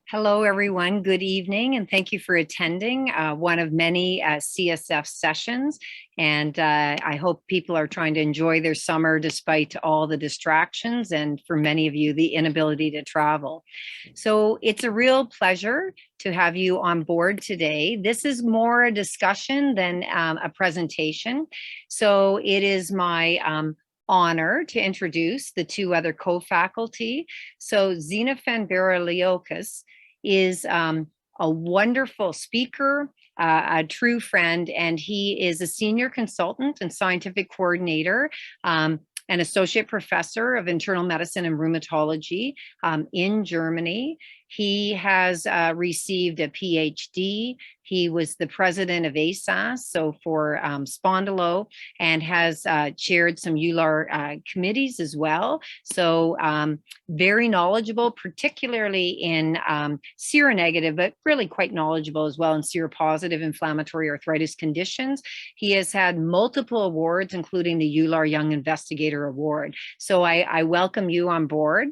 Hello, everyone. Good evening, and thank you for attending one of many CSF sessions. And I hope people are trying to enjoy their summer despite all the distractions, and for many of you, the inability to travel. So it's a real pleasure to have you on board today. This is more a discussion than a presentation. So it is my honor to introduce the two other co-faculty. So Xenofon Baraliakos is a wonderful speaker, a true friend, and he is a senior consultant and scientific coordinator, an associate professor of internal medicine and rheumatology in Germany. He has received a PhD. He was the president of ASAS, so for spondylo, and has chaired some EULAR committees as well. So very knowledgeable, particularly in seronegative, but really quite knowledgeable as well in seropositive inflammatory arthritis conditions. He has had multiple awards, including the EULAR Young Investigator Award. So I welcome you on board.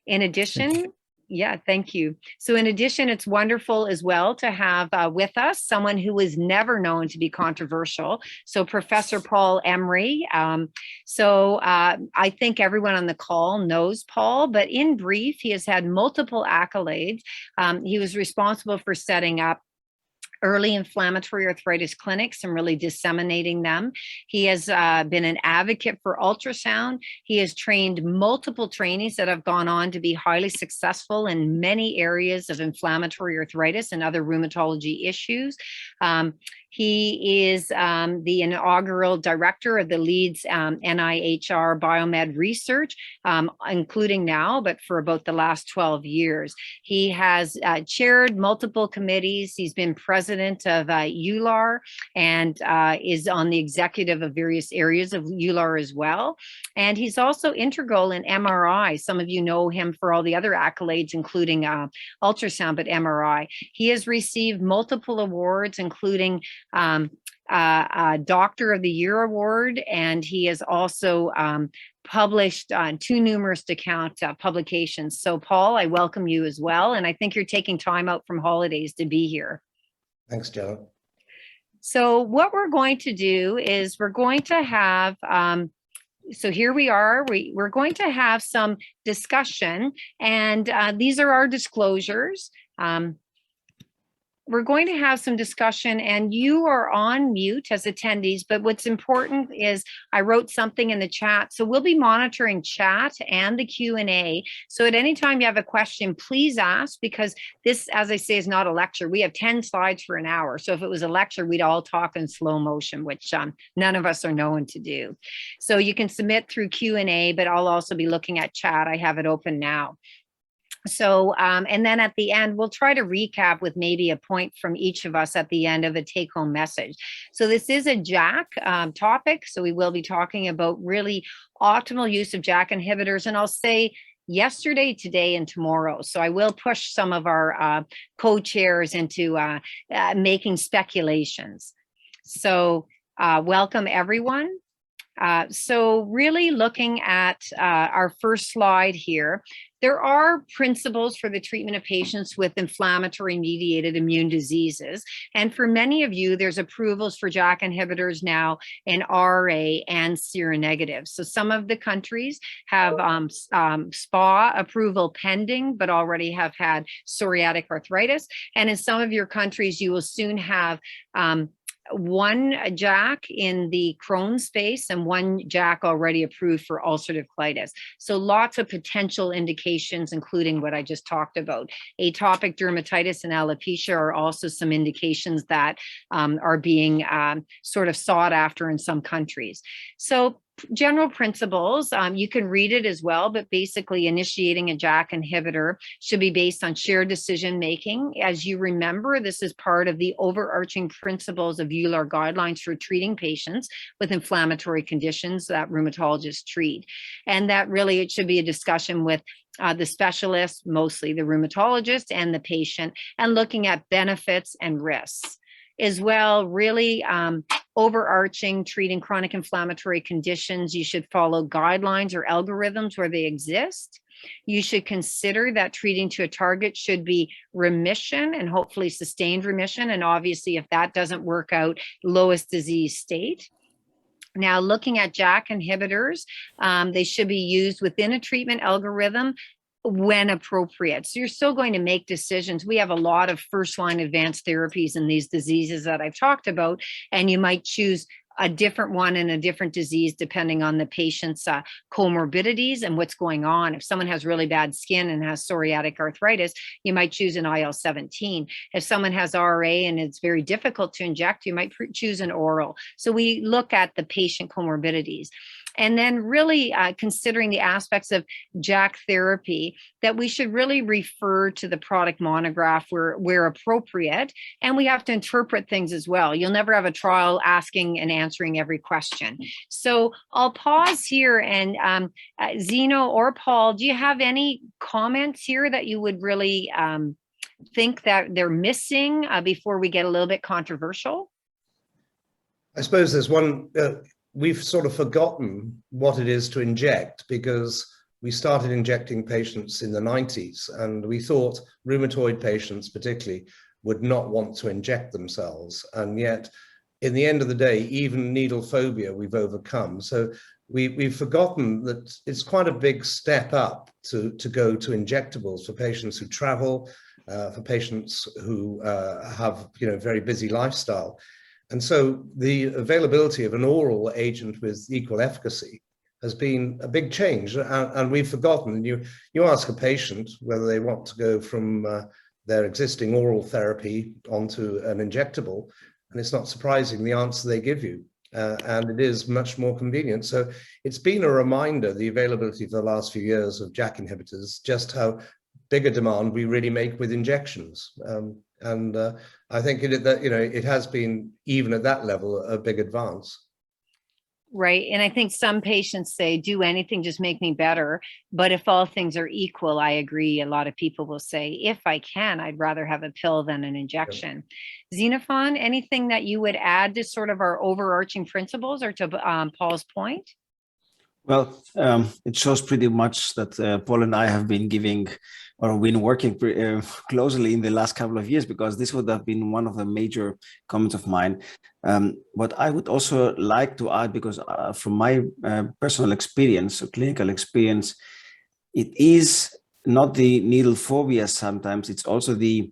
In addition, yeah, thank you. So in addition, it's wonderful as well to have with us someone who was never known to be controversial. So Professor Paul Emery. I think everyone on the call knows Paul, but in brief, he has had multiple accolades. He was responsible for setting up early inflammatory arthritis clinics and really disseminating them. He has been an advocate for ultrasound. He has trained multiple trainees that have gone on to be highly successful in many areas of inflammatory arthritis and other rheumatology issues. He is the inaugural director of the Leeds NIHR Biomed Research, including now, but for about the last 12 years. He has chaired multiple committees. He's been president of EULAR and is on the executive of various areas of EULAR as well. And he's also integral in MRI. Some of you know him for all the other accolades, including ultrasound, but MRI. He has received multiple awards, including Doctor of the Year award, and he has also published two numerous account publications. So Paul, I welcome you as well, and I think you're taking time out from holidays to be here. Thanks, Jenna. So what we're going to do is we're going to have so here we are, we're going to have some discussion, and these are our disclosures. We're going to have some discussion, and you are on mute as attendees, but what's important is I wrote something in the chat. So we'll be monitoring chat and the Q&A. So at any time you have a question, please ask, because this, as I say, is not a lecture. We have 10 slides for an hour. So if it was a lecture, we'd all talk in slow motion, which none of us are known to do. So you can submit through Q&A, but I'll also be looking at chat. I have it open now. So, and then at the end, we'll try to recap with maybe a point from each of us at the end of a take-home message. So this is a JAK topic, so we will be talking about really optimal use of JAK inhibitors, and I'll say yesterday, today, and tomorrow. So I will push some of our co-chairs into making speculations. So welcome, everyone. So really looking at our first slide here, there are principles for the treatment of patients with inflammatory mediated immune diseases. And for many of you, there's approvals for JAK inhibitors now in RA and seronegative. So some of the countries have SPA approval pending, but already have had psoriatic arthritis. And in some of your countries, you will soon have one JAK in the Crohn's space and one JAK already approved for ulcerative colitis. So lots of potential indications, including what I just talked about. Atopic dermatitis and alopecia are also some indications that are being sort of sought after in some countries. So general principles, you can read it as well, but basically initiating a JAK inhibitor should be based on shared decision making. As you remember, this is part of the overarching principles of EULAR guidelines for treating patients with inflammatory conditions that rheumatologists treat. And that really, it should be a discussion with the specialist, mostly the rheumatologist, and the patient, and looking at benefits and risks. As well, really overarching treating chronic inflammatory conditions, you should follow guidelines or algorithms where they exist. You should consider that treating to a target should be remission and hopefully sustained remission. And obviously, if that doesn't work out, lowest disease state. Now, looking at JAK inhibitors, they should be used within a treatment algorithm when appropriate. So you're still going to make decisions. We have a lot of first-line advanced therapies in these diseases that I've talked about, and you might choose a different one in a different disease depending on the patient's comorbidities and what's going on. If someone has really bad skin and has psoriatic arthritis, you might choose an IL-17. If someone has RA and it's very difficult to inject, you might choose an oral. So we look at the patient comorbidities. And then really considering the aspects of JAK therapy, that we should really refer to the product monograph where appropriate, and we have to interpret things as well. You'll never have a trial asking and answering every question. So I'll pause here, and Zeno or Paul, do you have any comments here that you would really think that they're missing before we get a little bit controversial? I suppose there's one... we've sort of forgotten what it is to inject, because we started injecting patients in the 90s, and we thought rheumatoid patients particularly would not want to inject themselves. And yet, in the end of the day, even needle phobia we've overcome. So we've forgotten that it's quite a big step up to go to injectables for patients who travel, for patients who have very busy lifestyle. And so the availability of an oral agent with equal efficacy has been a big change, and we've forgotten. You ask a patient whether they want to go from their existing oral therapy onto an injectable, and it's not surprising the answer they give you, and it is much more convenient. So it's been a reminder, the availability for the last few years of JAK inhibitors, just how big a demand we really make with injections. And I think it has been, even at that level, a big advance. Right. And I think some patients say, do anything, just make me better. But if all things are equal, I agree. A lot of people will say, if I can, I'd rather have a pill than an injection. Yeah. Xenofon, anything that you would add to sort of our overarching principles, or to Paul's point? Well, it shows pretty much that Paul and I have been giving or been working closely in the last couple of years, because this would have been one of the major comments of mine. What I would also like to add, because from my personal experience, or clinical experience, it is not the needle phobia sometimes, it's also the,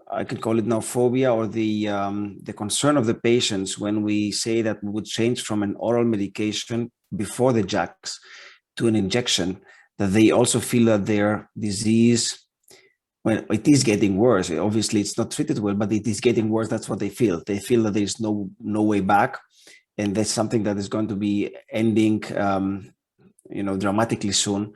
I can call it now phobia, or the concern of the patients when we say that we would change from an oral medication before the JAKs to an injection, that they also feel that their disease, well, it is getting worse. Obviously, it's not treated well, but it is getting worse. That's what they feel. They feel that there's no way back, and that's something that is going to be ending, dramatically soon.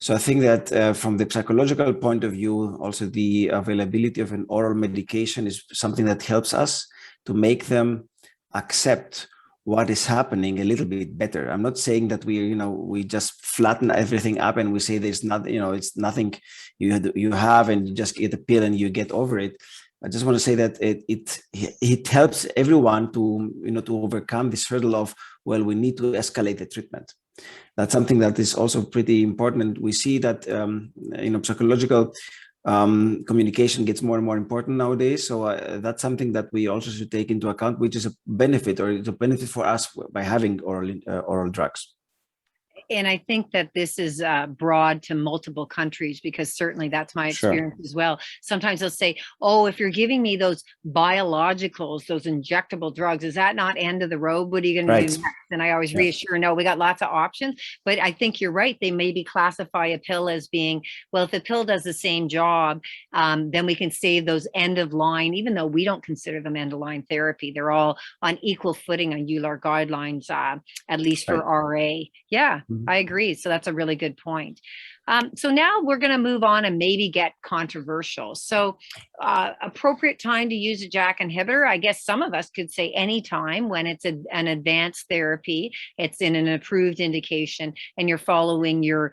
So I think that from the psychological point of view, also the availability of an oral medication is something that helps us to make them accept what is happening a little bit better. I'm not saying that we just flatten everything up and we say there's not, it's nothing you have and you just get a pill and you get over it. I just want to say that it helps everyone to overcome this hurdle of, well, we need to escalate the treatment. That's something that is also pretty important. We see that psychological communication gets more and more important nowadays. So that's something that we also should take into account, which is a benefit, or it's a benefit for us by having oral drugs. And I think that this is broad to multiple countries, because certainly that's my experience as well. Sometimes they'll say, oh, if you're giving me those biologicals, those injectable drugs, is that not end of the road? What are you going to do next? And I always reassure, no, we got lots of options. But I think you're right. They maybe classify a pill as being, well, if the pill does the same job, then we can save those end of line, even though we don't consider them end of line therapy. They're all on equal footing on EULAR guidelines, at least for RA. Yeah. I agree. So that's a really good point. So now we're going to move on and maybe get controversial. So appropriate time to use a JAK inhibitor, I guess some of us could say any time when it's an advanced therapy, it's in an approved indication, and you're following your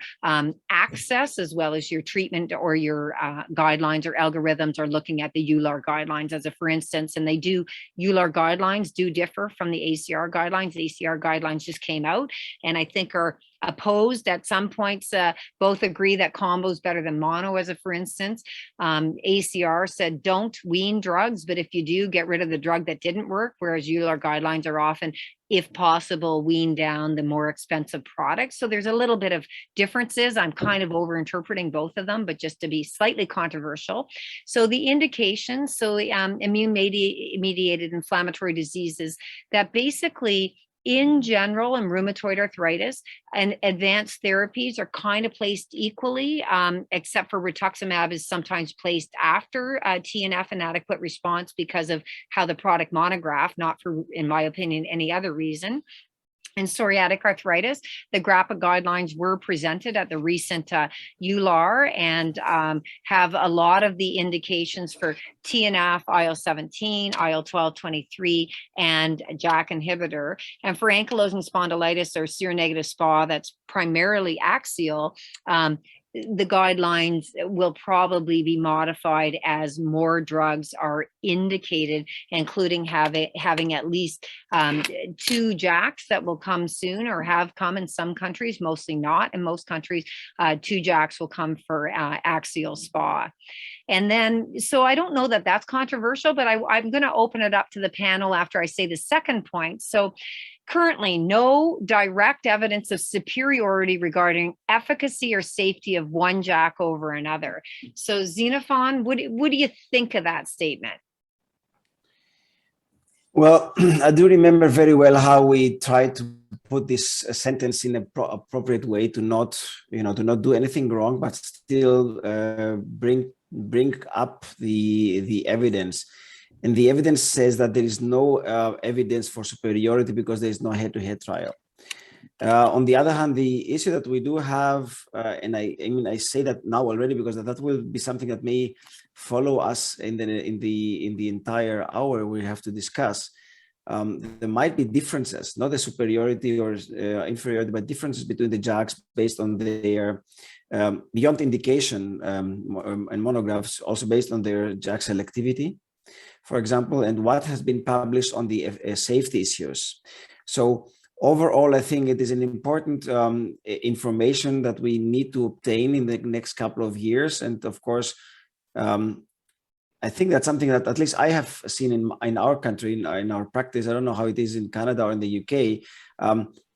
access as well as your treatment or your guidelines or algorithms, or looking at the EULAR guidelines as a for instance. And EULAR guidelines do differ from the ACR guidelines. The ACR guidelines just came out and I think are opposed at some points. Both agree that combo is better than mono as a for instance. ACR said don't wean drugs, but if you do, get rid of the drug that didn't work, whereas EULAR guidelines are often, if possible, wean down the more expensive products. So there's a little bit of differences. I'm kind of over-interpreting both of them, but just to be slightly controversial. So the indications, so immune-mediated inflammatory diseases that basically in general in rheumatoid arthritis and advanced therapies are kind of placed equally, except for rituximab is sometimes placed after TNF inadequate response because of how the product monograph, not for, in my opinion, any other reason. In psoriatic arthritis, the GRAPPA guidelines were presented at the recent EULAR and have a lot of the indications for TNF, IL-17, IL-12/23, and JAK inhibitor. And for ankylosing spondylitis or seronegative SPA, that's primarily axial, the guidelines will probably be modified as more drugs are indicated, including having at least 2 JAKs that will come soon or have come in some countries, mostly not. In most countries, 2 JAKs will come for axial SPA. And then, so I don't know that that's controversial, but I'm going to open it up to the panel after I say the second point. So currently, no direct evidence of superiority regarding efficacy or safety of one JAK over another. So Xenofon, what do you think of that statement? Well, I do remember very well how we tried to put this sentence in an appropriate way to not do anything wrong, but still bring up the evidence. And the evidence says that there is no evidence for superiority because there is no head-to-head trial. On the other hand, the issue that we do have, and I mean I say that now already because that will be something that may follow us in the entire hour we have to discuss. There might be differences, not the superiority or inferiority, but differences between the JAKs based on their beyond indication and monographs, also based on their JAK selectivity, for example, and what has been published on the safety issues. So overall, I think it is an important information that we need to obtain in the next couple of years. And of course, I think that's something that at least I have seen in our country, in our practice. I don't know how it is in Canada or in the UK.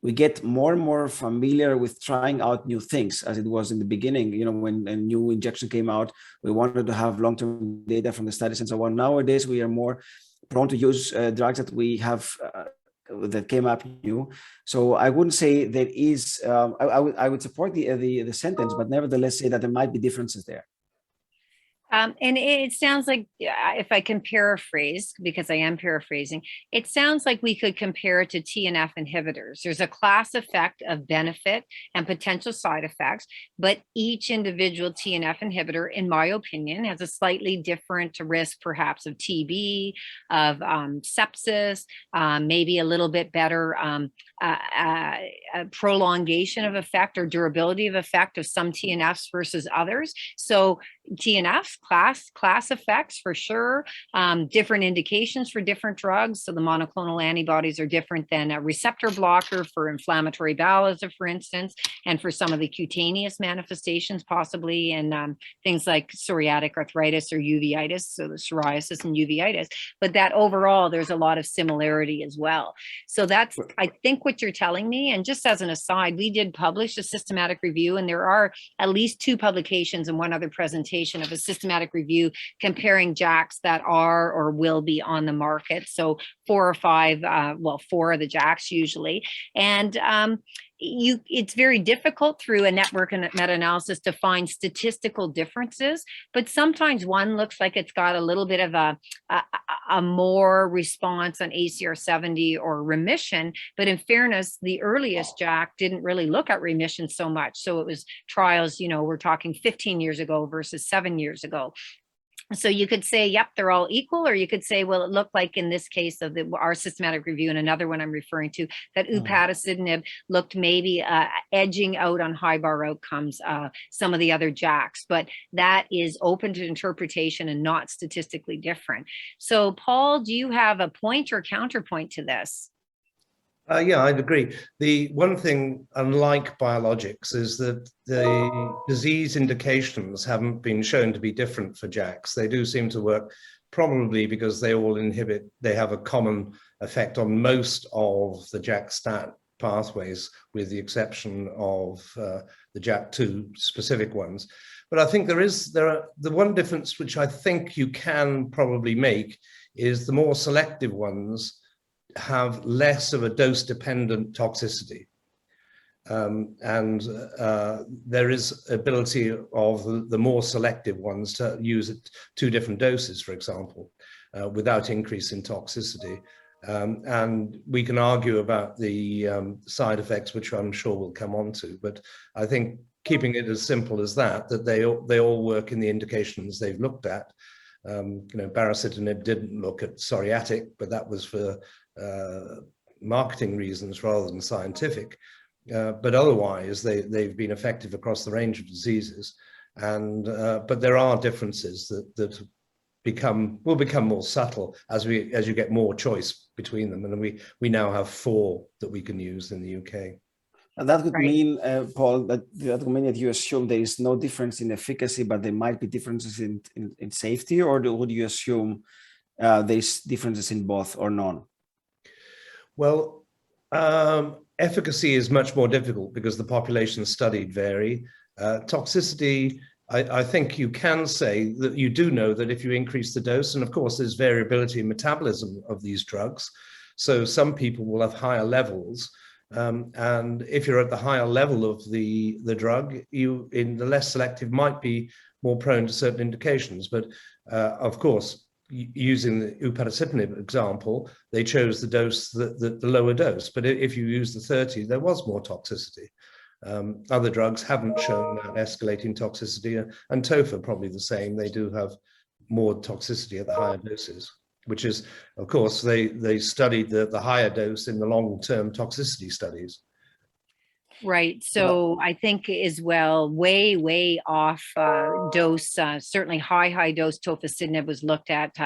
We get more and more familiar with trying out new things, as it was in the beginning. You know, when a new injection came out, we wanted to have long-term data from the studies and so on. Nowadays, we are more prone to use drugs that we have that came up new. So I wouldn't say there is. I would support the sentence, but nevertheless say that there might be differences there. And it sounds like, if I can paraphrase, because I am paraphrasing, it sounds like we could compare it to TNF inhibitors. There's a class effect of benefit and potential side effects, but each individual TNF inhibitor, in my opinion, has a slightly different risk, perhaps of TB, of sepsis, maybe a little bit better prolongation of effect or durability of effect of some TNFs versus others. So TNFs, class effects for sure, different indications for different drugs. So the monoclonal antibodies are different than a receptor blocker for inflammatory bowel, for instance, and for some of the cutaneous manifestations, possibly in things like psoriatic arthritis or uveitis, so the psoriasis and uveitis. But that overall, there's a lot of similarity as well. So that's, I think, what you're telling me. And just as an aside, we did publish a systematic review, and there are at least 2 publications and 1 other presentation of a systematic review comparing JAKs that are or will be on the market. So 4 or 5, 4 of the JAKs usually. And it's very difficult through a network and meta-analysis to find statistical differences, but sometimes one looks like it's got a little bit of a more response on ACR 70 or remission. But in fairness, the earliest JAK didn't really look at remission so much. So it was trials, we're talking 15 years ago versus 7 years ago. So you could say, yep, they're all equal, or you could say, well, it looked like in this case of our systematic review and another one I'm referring to, that upadacitinib looked maybe edging out on high bar outcomes, some of the other JAKs, but that is open to interpretation and not statistically different. So Paul, do you have a point or counterpoint to this? Yeah, I'd agree. The one thing, unlike biologics, is that the disease indications haven't been shown to be different for JAKs. They do seem to work, probably because they all they have a common effect on most of the JAK-STAT pathways, with the exception of the JAK2 specific ones. But I think the one difference which I think you can probably make is the more selective ones have less of a dose-dependent toxicity. There is ability of the more selective ones to use at 2 different doses, for example, without increase in toxicity. And we can argue about the side effects, which I'm sure we'll come on to, but I think keeping it as simple as that they all work in the indications they've looked at. Baricitinib didn't look at psoriatic, but that was for marketing reasons rather than scientific. But otherwise, they've been effective across the range of diseases. But there are differences that will become more subtle as you get more choice between them. And we now have 4 that we can use in the UK. And that would mean, Paul, that would mean that you assume there is no difference in efficacy, but there might be differences in safety, or would you assume there's differences in both or none? Well, efficacy is much more difficult because the populations studied vary. Toxicity, I think you can say that you do know that if you increase the dose, and of course there's variability in metabolism of these drugs, so some people will have higher levels. And if you're at the higher level of the drug, you in the less selective might be more prone to certain indications. But of course, using the upadacitinib example, they chose the dose, the lower dose. But if you use the 30, there was more toxicity. Other drugs haven't shown that escalating toxicity, and tofa probably the same. They do have more toxicity at the higher doses, which is, of course, they studied the higher dose in the long-term toxicity studies. Right. So I think as well, way off dose, certainly high dose tofacitinib was looked at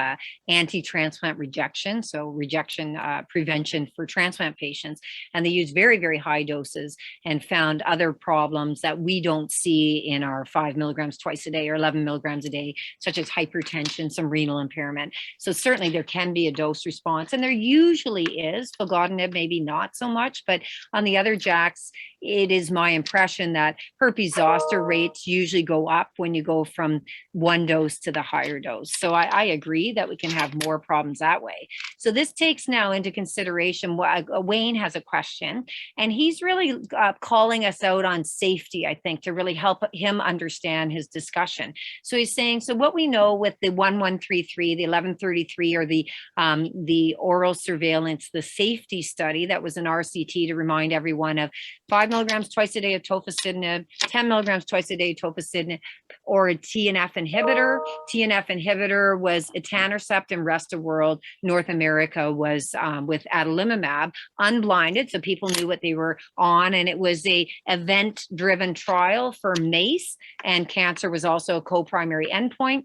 anti-transplant rejection. So rejection prevention for transplant patients. And they used very high doses and found other problems that we don't see in our 5 milligrams twice a day or 11 milligrams a day, such as hypertension, some renal impairment. So certainly there can be a dose response, and there usually is. Filgotinib, maybe not so much, but on the other JAKs, it is my impression that herpes zoster rates usually go up when you go from one dose to the higher dose. So I agree that we can have more problems that way. So this takes now into consideration, Wayne has a question, and he's really calling us out on safety, I think, to really help him understand his discussion. So he's saying, so what we know with the 1133, the 1133, or the oral surveillance, the safety study that was an RCT, to remind everyone, of 5 milligrams twice a day of tofacitinib, 10 milligrams twice a day of tofacitinib, or a TNF inhibitor. TNF inhibitor was etanercept, and rest of world, North America, was with adalimumab, unblinded, so people knew what they were on, and it was a event-driven trial for MACE, and cancer was also a co-primary endpoint.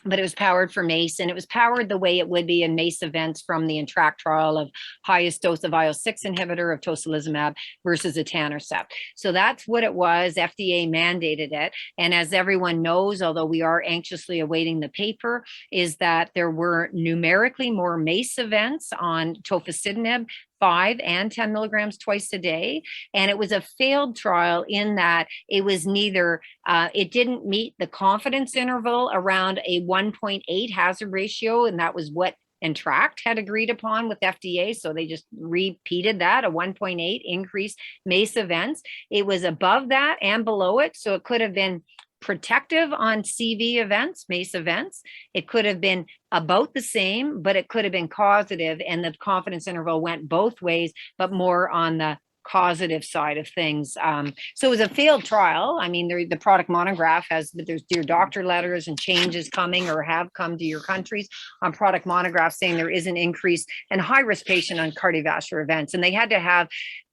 But it was powered for MACE, and it was powered the way it would be in MACE events from the INTRACT trial of highest dose of IL-6 inhibitor of tocilizumab versus etanercept. So that's what it was. FDA mandated it. And as everyone knows, although we are anxiously awaiting the paper, is that there were numerically more MACE events on tofacitinib, 5 and 10 milligrams twice a day. And it was a failed trial in that it was neither, it didn't meet the confidence interval around a 1.8 hazard ratio. And that was what and tract had agreed upon with FDA. So they just repeated that, a 1.8 increase MACE events. It was above that and below it. So it could have been protective on CV events, MACE events. It could have been about the same, but it could have been causative, and the confidence interval went both ways, but more on the causative side of things. So it was a failed trial. I mean, the product monograph there's dear doctor letters and changes coming or have come to your countries on product monograph saying there is an increase in high-risk patient on cardiovascular events. And they had to have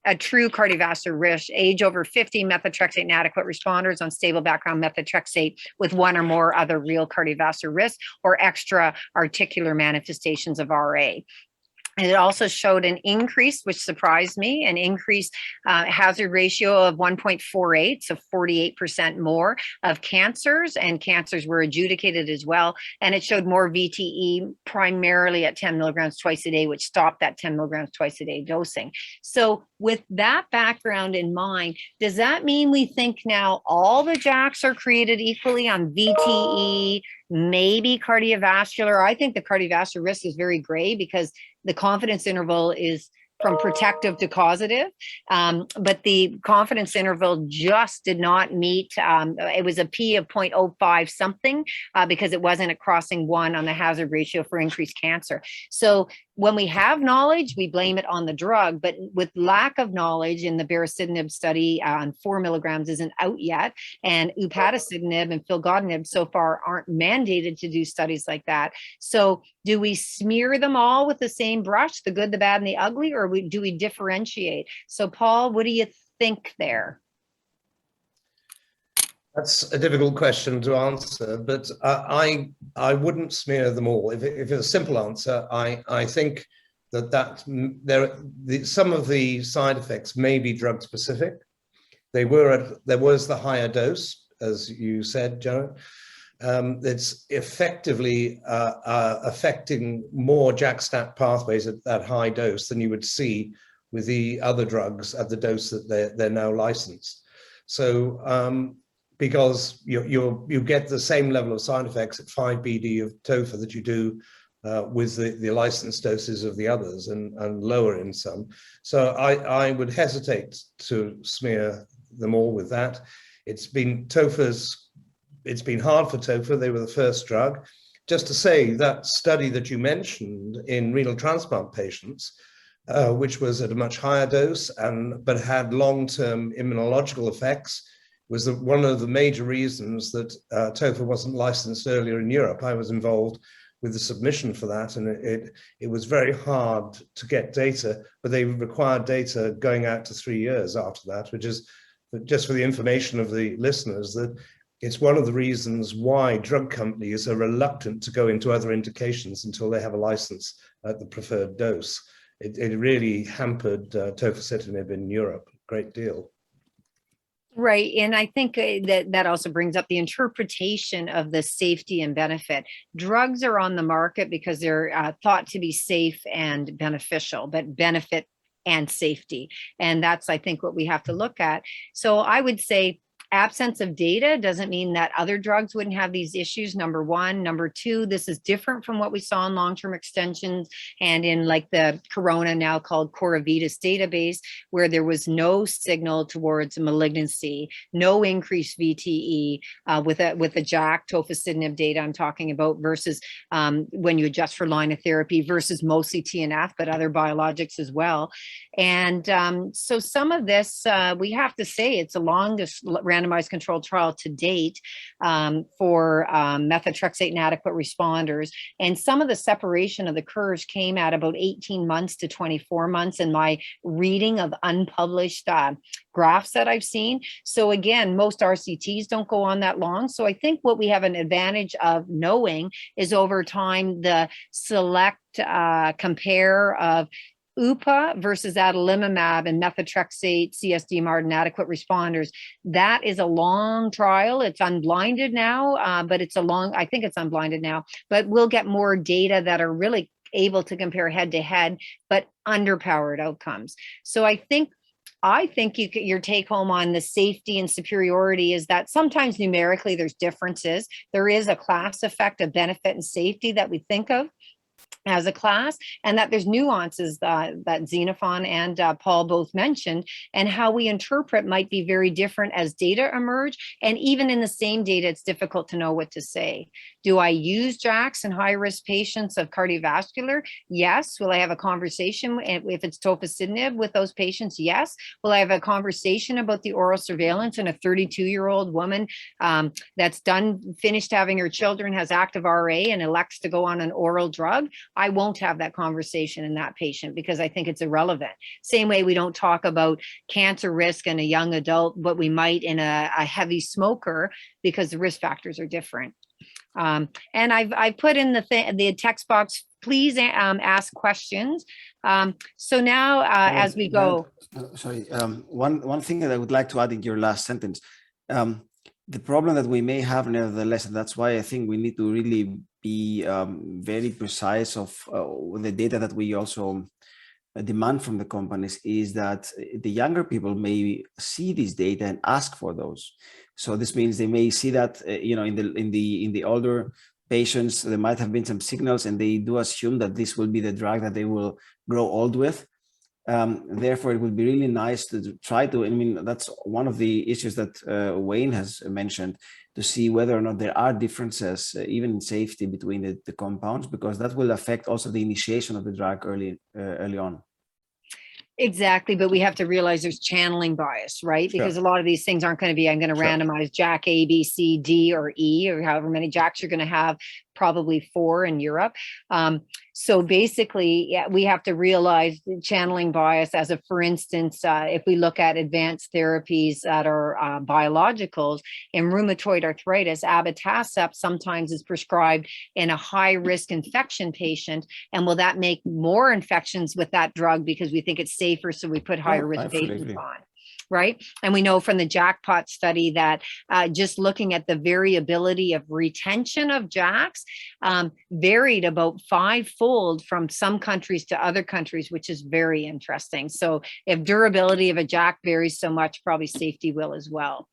a true cardiovascular risk, age over 50, methotrexate inadequate responders on stable background methotrexate with one or more other real cardiovascular risks or extra articular manifestations of RA. And it also showed an increase, which surprised me, an increased hazard ratio of 1.48, so 48% more of cancers, and cancers were adjudicated as well. And it showed more VTE primarily at 10 milligrams twice a day, which stopped that 10 milligrams twice a day dosing. So with that background in mind, does that mean we think now all the JAKs are created equally on VTE, maybe cardiovascular? I think the cardiovascular risk is very gray because the confidence interval is from protective to causative, but the confidence interval just did not meet. It was a P of 0.05 something because it wasn't a crossing 1 on the hazard ratio for increased cancer. So when we have knowledge, we blame it on the drug, but with lack of knowledge, in the baricitinib study on 4 milligrams isn't out yet, and upadacitinib and filgotinib so far aren't mandated to do studies like that. So do we smear them all with the same brush, the good, the bad, and the ugly, or do we differentiate? So Paul, what do you think there? That's a difficult question to answer, but I wouldn't smear them all. If it's a simple answer, I think that some of the side effects may be drug specific. There was the higher dose, as you said, Janet. It's effectively affecting more JAK-STAT pathways at that high dose than you would see with the other drugs at the dose that they're now licensed. So because you get the same level of side effects at 5 BD of TOFA that you do with the licensed doses of the others, and lower in some. So I would hesitate to smear them all with that. It's been hard for TOFA. They were the first drug. Just to say, that study that you mentioned in renal transplant patients, which was at a much higher dose but had long-term immunological effects, was one of the major reasons that TOFA wasn't licensed earlier in Europe. I was involved with the submission for that, and it was very hard to get data, but they required data going out to 3 years after that, which is, just for the information of the listeners, that it's one of the reasons why drug companies are reluctant to go into other indications until they have a license at the preferred dose. It really hampered tofacitinib in Europe a great deal. Right. And I think that also brings up the interpretation of the safety and benefit. Drugs are on the market because they're thought to be safe and beneficial, but benefit and safety. And that's, I think, what we have to look at. So I would say absence of data doesn't mean that other drugs wouldn't have these issues, number one. Number two, this is different from what we saw in long-term extensions and in like the Corona, now called Coravitas database, where there was no signal towards malignancy, no increased VTE with the JAK tofacitinib data I'm talking about, versus when you adjust for line of therapy, versus mostly TNF, but other biologics as well. And so some of this, we have to say, it's the longest randomized controlled trial to date for methotrexate inadequate responders. And some of the separation of the curves came at about 18 months to 24 months in my reading of unpublished graphs that I've seen. So again, most RCTs don't go on that long. So I think what we have an advantage of knowing is over time, the select compare of UPA versus adalimumab and methotrexate CSD-MARD inadequate responders. That is a long trial. It's unblinded now, but I think it's unblinded now, but we'll get more data that are really able to compare head to head, but underpowered outcomes. So I think your take home on the safety and superiority is that sometimes numerically there's differences. There is a class effect of benefit and safety that we think of. as a class, and that there's nuances that Xenofon and Paul both mentioned, and how we interpret might be very different as data emerge. And even in the same data, it's difficult to know what to say. Do I use JAKs in high-risk patients of cardiovascular? Yes. Will I have a conversation if it's tofacitinib with those patients? Yes. Will I have a conversation about the oral surveillance in a 32-year-old woman that's finished having her children, has active RA, and elects to go on an oral drug? I won't have that conversation in that patient because I think it's irrelevant. Same way we don't talk about cancer risk in a young adult, but we might in a heavy smoker, because the risk factors are different. And I've put in the text box, please ask questions. So now as we go. Sorry, one thing that I would like to add in your last sentence. The problem that we may have nevertheless, and that's why I think we need to really be very precise of the data that we also demand from the companies, is that the younger people may see this data and ask for those. So this means they may see that in the older patients there might have been some signals, and they do assume that this will be the drug that they will grow old with. Therefore, it would be really nice to try to, I mean, that's one of the issues that Wayne has mentioned, to see whether or not there are differences, even in safety, between the compounds, because that will affect also the initiation of the drug early on. Exactly, but we have to realize there's channeling bias, right? Because a lot of these things aren't going to be, I'm going to randomize JAK A, B, C, D, or E, or however many JAKs you're going to have, probably 4 in Europe. So basically, we have to realize the channeling bias as for instance, if we look at advanced therapies that are biologicals, in rheumatoid arthritis, abatacept sometimes is prescribed in a high-risk infection patient. And will that make more infections with that drug because we think it's safer, so we put higher risk patients on? Right. And we know from the JAKpot study that just looking at the variability of retention of JAKs varied about 5-fold from some countries to other countries, which is very interesting. So if durability of a JAK varies so much, probably safety will as well.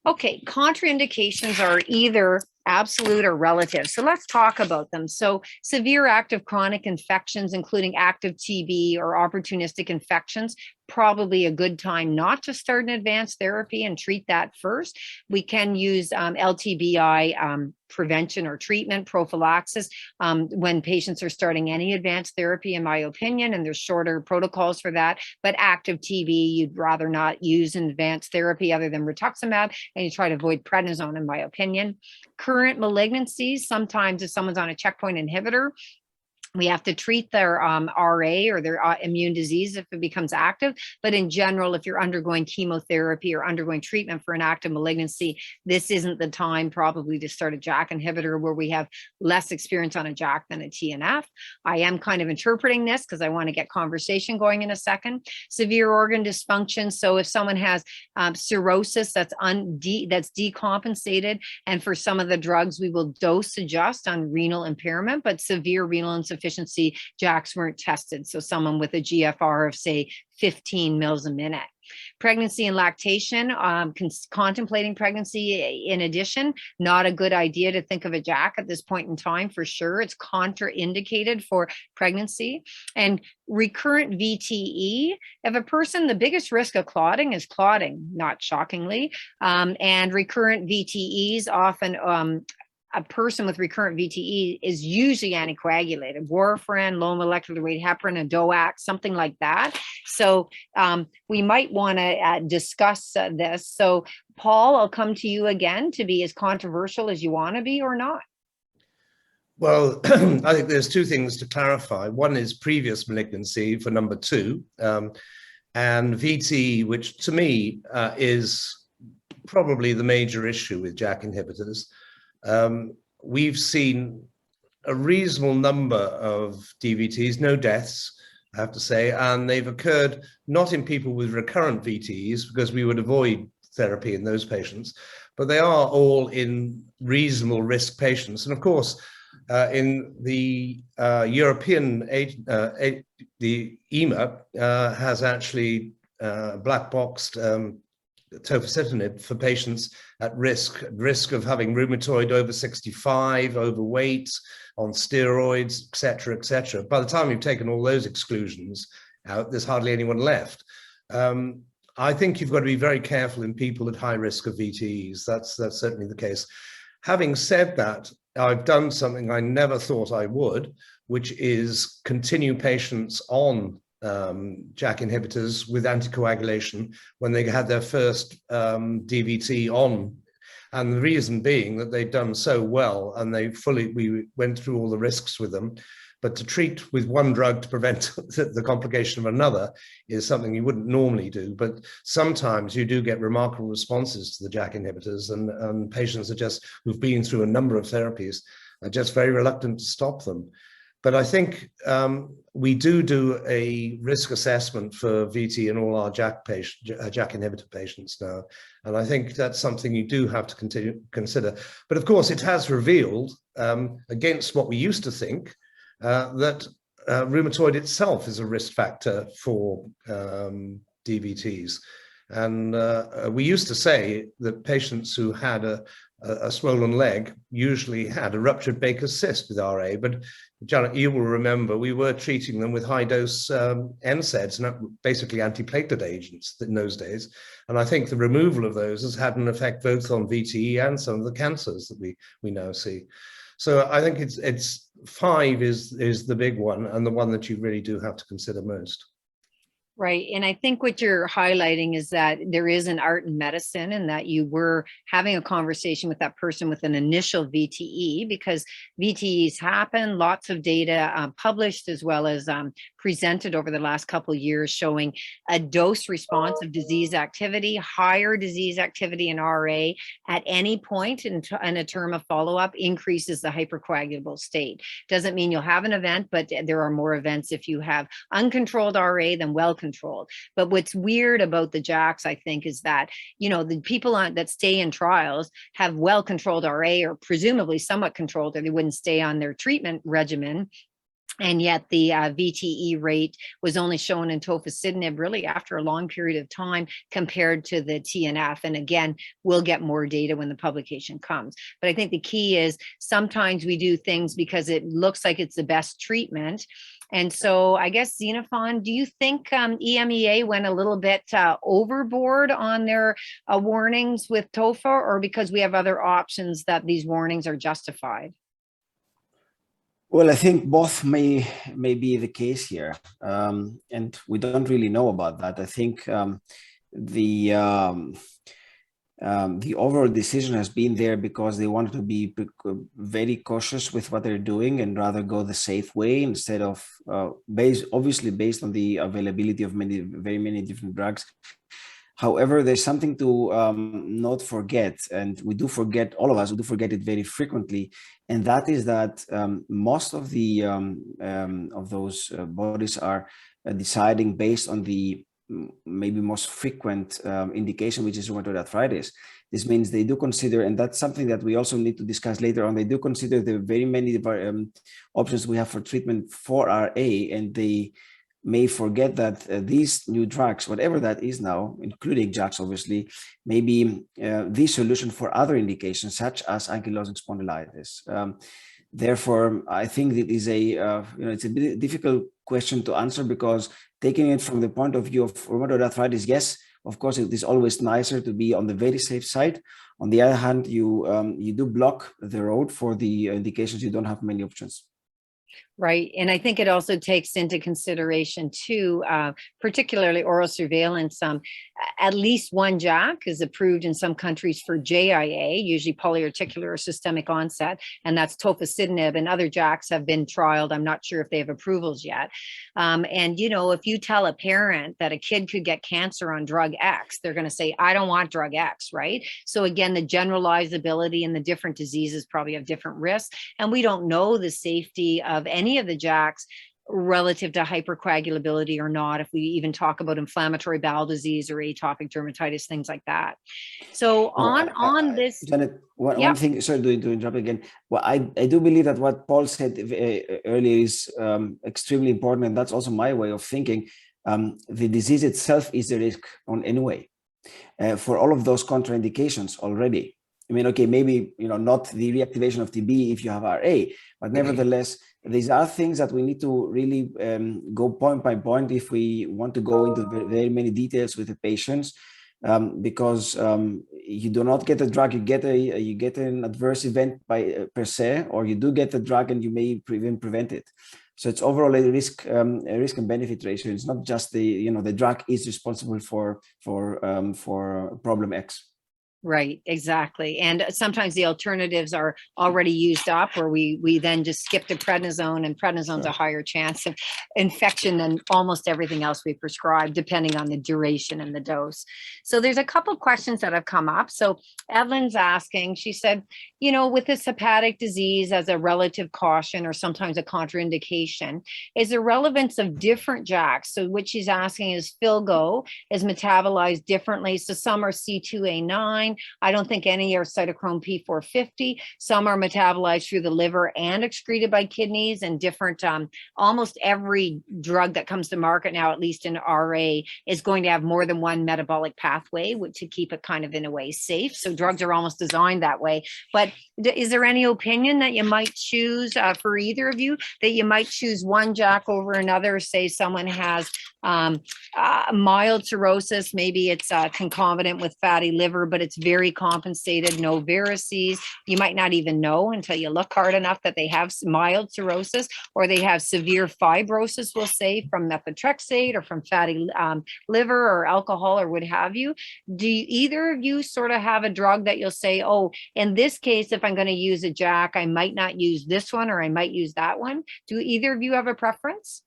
Okay, contraindications are either absolute or relative. So let's talk about them. So severe active chronic infections, including active TB or opportunistic infections, probably a good time not to start an advanced therapy and treat that first. We can use LTBI prevention or treatment prophylaxis when patients are starting any advanced therapy, in my opinion, and there's shorter protocols for that. But active TB, you'd rather not use in advanced therapy other than rituximab, and you try to avoid prednisone, in my opinion. Current malignancies, sometimes if someone's on a checkpoint inhibitor, we have to treat their RA or their immune disease if it becomes active. But in general, if you're undergoing chemotherapy or undergoing treatment for an active malignancy, this isn't the time probably to start a JAK inhibitor, where we have less experience on a JAK than a TNF. I am kind of interpreting this because I want to get conversation going in a second. Severe organ dysfunction. So if someone has cirrhosis that's decompensated, and for some of the drugs, we will dose adjust on renal impairment, but severe renal insufficiency, JAKs weren't tested. So someone with a GFR of, say, 15 mils a minute. Pregnancy and lactation, contemplating pregnancy in addition, not a good idea to think of a JAK at this point in time, for sure. It's contraindicated for pregnancy. And recurrent VTE, if a person, the biggest risk of clotting is clotting, not shockingly. And recurrent VTEs often, a person with recurrent VTE is usually anticoagulated, warfarin, low molecular weight heparin, a DOAC, something like that. So we might want to discuss this. So Paul, I'll come to you again to be as controversial as you want to be, or not. Well, I think there's 2 things to clarify. One is previous malignancy for number 2, and VTE, which to me is probably the major issue with JAK inhibitors. We've seen a reasonable number of DVTs, no deaths, I have to say, and they've occurred not in people with recurrent VTEs, because we would avoid therapy in those patients, but they are all in reasonable risk patients. And of course, in the European, the EMA has actually black boxed tofacitinib for patients at risk of having rheumatoid over 65, overweight, on steroids, et cetera, et cetera. By the time you've taken all those exclusions out, there's hardly anyone left. I think you've got to be very careful in people at high risk of VTEs. That's certainly the case. Having said that, I've done something I never thought I would, which is continue patients on JAK inhibitors with anticoagulation when they had their first DVT on. And the reason being that they'd done so well and we went through all the risks with them. But to treat with one drug to prevent the complication of another is something you wouldn't normally do. But sometimes you do get remarkable responses to the JAK inhibitors, and patients are just, who've been through a number of therapies, are just very reluctant to stop them. But I think we do a risk assessment for VT in all our JAK inhibitor patients now. And I think that's something you do have to consider. But of course, it has revealed, against what we used to think, that rheumatoid itself is a risk factor for DVTs. And we used to say that patients who had a swollen leg usually had a ruptured Baker's cyst with RA, but Janet, you will remember we were treating them with high-dose NSAIDs, basically antiplatelet agents in those days. And I think the removal of those has had an effect both on VTE and some of the cancers that we now see. So I think it's 5 is the big one, and the one that you really do have to consider most. Right. And I think what you're highlighting is that there is an art in medicine, and that you were having a conversation with that person with an initial VTE, because VTEs happen, lots of data published as well as presented over the last couple of years showing a dose response of disease activity, higher disease activity in RA at any point in a term of follow-up increases the hypercoagulable state. Doesn't mean you'll have an event, but there are more events if you have uncontrolled RA than well-controlled. But what's weird about the JAKs, I think, is that, the people that stay in trials have well-controlled RA, or presumably somewhat controlled, or they wouldn't stay on their treatment regimen. And yet the VTE rate was only shown in tofacitinib really after a long period of time compared to the TNF. And again, we'll get more data when the publication comes. But I think the key is sometimes we do things because it looks like it's the best treatment. And so I guess, Xenofon, do you think EMEA went a little bit overboard on their warnings with TOFA, or because we have other options that these warnings are justified? Well, I think both may be the case here, and we don't really know about that. I think the overall decision has been there because they wanted to be very cautious with what they're doing and rather go the safe way instead of obviously based on the availability of very many different drugs. However, there's something to not forget, and we do forget, all of us, we do forget it very frequently, and that is that most of the of those bodies are deciding based on the maybe most frequent indication, which is rheumatoid arthritis. This means they do consider, and that's something that we also need to discuss later on, they do consider the very many options we have for treatment for RA, and they may forget that these new drugs, whatever that is now, including JAKs, obviously, may be the solution for other indications such as ankylosing spondylitis. Therefore, I think it is it's a bit difficult question to answer, because taking it from the point of view of rheumatoid arthritis, yes, of course, it is always nicer to be on the very safe side. On the other hand, you do block the road for the indications you don't have many options. Right. And I think it also takes into consideration too, particularly oral surveillance. At least one JAK is approved in some countries for JIA, usually polyarticular or systemic onset, and that's tofacitinib, and other JAKs have been trialed. I'm not sure if they have approvals yet. And, if you tell a parent that a kid could get cancer on drug X, they're going to say, I don't want drug X, right? So again, the generalizability and the different diseases probably have different risks, and we don't know the safety of any of the JAKs relative to hypercoagulability or not, if we even talk about inflammatory bowel disease or atopic dermatitis, things like that. So on this, Janet, one thing, sorry to interrupt again. Well, I do believe that what Paul said earlier is extremely important, and that's also my way of thinking. The disease itself is the risk on any way. for all of those contraindications already. I mean, okay, maybe, not the reactivation of TB if you have RA, but nevertheless, these are things that we need to really go point by point if we want to go into very many details with the patients, because you do not get a drug, you get an adverse event per se, or you do get the drug and you may even prevent it. So it's overall a risk and benefit ratio. It's not just the drug is responsible for problem X. Right, exactly. And sometimes the alternatives are already used up, or we then just skip to prednisone, and prednisone's a higher chance of infection than almost everything else we prescribe, depending on the duration and the dose. So there's a couple of questions that have come up. So Evelyn's asking, she said, with this hepatic disease as a relative caution or sometimes a contraindication, is the relevance of different JAKs? So what she's asking is Filgo is metabolized differently. So some are C2A9. I don't think any are cytochrome P450. Some are metabolized through the liver and excreted by kidneys, and different, almost every drug that comes to market now, at least in RA, is going to have more than one metabolic pathway, to keep it kind of in a way safe. So drugs are almost designed that way. But is there any opinion that you might choose for either of you, that you might choose one JAK over another? Say someone has mild cirrhosis, maybe it's concomitant with fatty liver, but it's very compensated, no varices. You might not even know until you look hard enough that they have mild cirrhosis, or they have severe fibrosis, we'll say, from methotrexate or from fatty liver or alcohol or what have you. Do either of you sort of have a drug that you'll say, oh, in this case, if I'm going to use a JAK, I might not use this one, or I might use that one? Do either of you have a preference?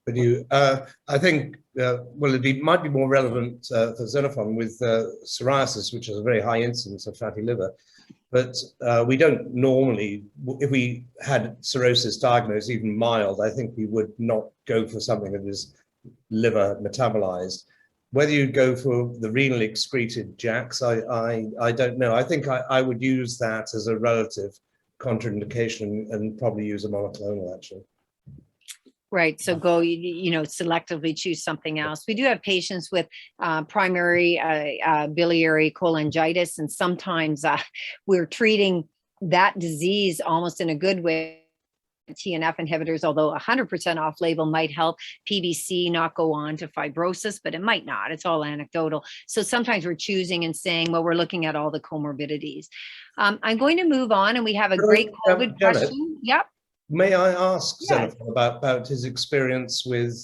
I think, it might be more relevant for Xenofon with psoriasis, which is a very high incidence of fatty liver. But we don't normally, if we had cirrhosis diagnosed, even mild, I think we would not go for something that is liver metabolized. Whether you go for the renal excreted JAKs, I don't know. I think I would use that as a relative contraindication and probably use a monoclonal, actually. Right. So go, selectively choose something else. We do have patients with primary biliary cholangitis, and sometimes we're treating that disease almost in a good way. TNF inhibitors, although 100% off label, might help PBC not go on to fibrosis, but it might not. It's all anecdotal. So sometimes we're choosing and saying, well, we're looking at all the comorbidities. I'm going to move on, and we have a great COVID question. Yep. May I ask Xenofon about his experience with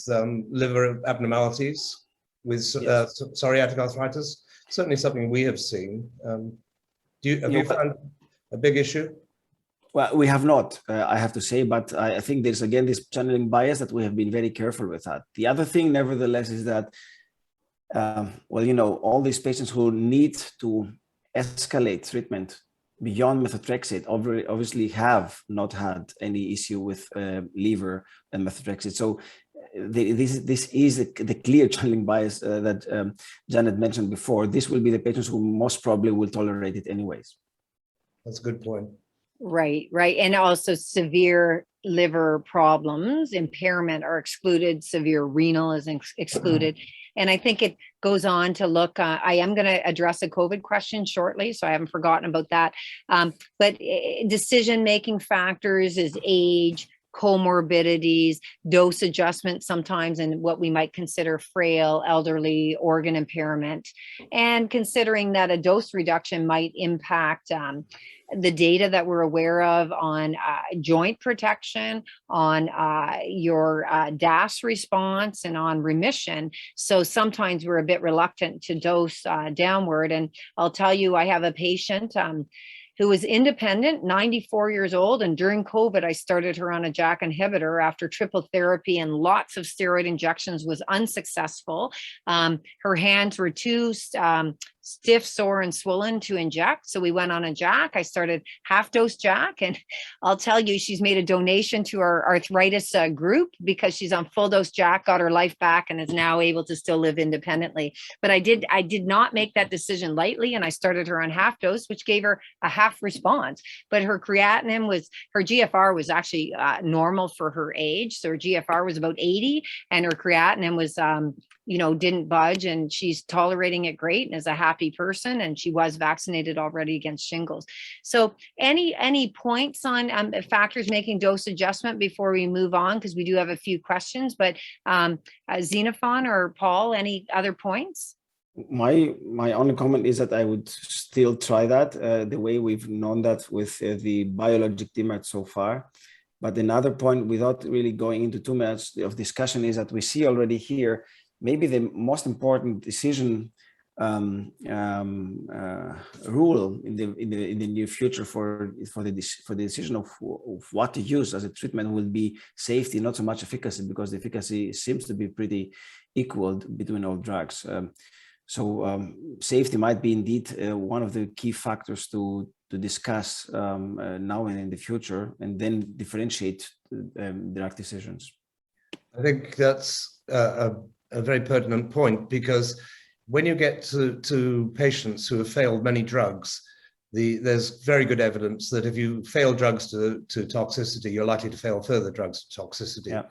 liver abnormalities, with psoriatic arthritis? Certainly something we have seen. Have you found a big issue? Well, we have not, I have to say, but I think there's, again, this channeling bias that we have been very careful with that. The other thing, nevertheless, is that, all these patients who need to escalate treatment beyond methotrexate obviously have not had any issue with liver and methotrexate. So this is the clear channeling bias that Janet mentioned before. This will be the patients who most probably will tolerate it anyways. That's a good point. Right. And also severe liver problems, impairment are excluded, severe renal is excluded. And I think it goes on to look, I am going to address a COVID question shortly, so I haven't forgotten about that. But decision-making factors is age, comorbidities, dose adjustment sometimes, and what we might consider frail, elderly, organ impairment, and considering that a dose reduction might impact the data that we're aware of on joint protection, on your DAS response, and on remission. So sometimes we're a bit reluctant to dose downward. And I'll tell you, I have a patient who was independent, 94 years old. And during COVID, I started her on a JAK inhibitor after triple therapy and lots of steroid injections was unsuccessful. Her hands were too stiff, sore, and swollen to inject. So we went on a JAK. I started half-dose JAK, and I'll tell you, she's made a donation to our arthritis group because she's on full-dose JAK, got her life back, and is now able to still live independently. But I did not make that decision lightly, and I started her on half-dose, which gave her a half response. But her creatinine her GFR was actually normal for her age. So her GFR was about 80, and her creatinine was didn't budge, and she's tolerating it great and is a happy person, and she was vaccinated already against shingles. So any points on factors making dose adjustment before we move on, because we do have a few questions, but Xenofon or Paul, any other points? My only comment is that I would still try that the way we've known that with the biologic DMARD so far. But another point, without really going into too much of discussion, is that we see already here maybe the most important decision rule in the near future for the decision of what to use as a treatment will be safety, not so much efficacy, because the efficacy seems to be pretty equal between all drugs. So safety might be indeed one of the key factors to discuss now and in the future, and then differentiate drug decisions. I think that's a very pertinent point, because when you get to patients who have failed many drugs, there's very good evidence that if you fail drugs to toxicity, you're likely to fail further drugs to toxicity. Yeah.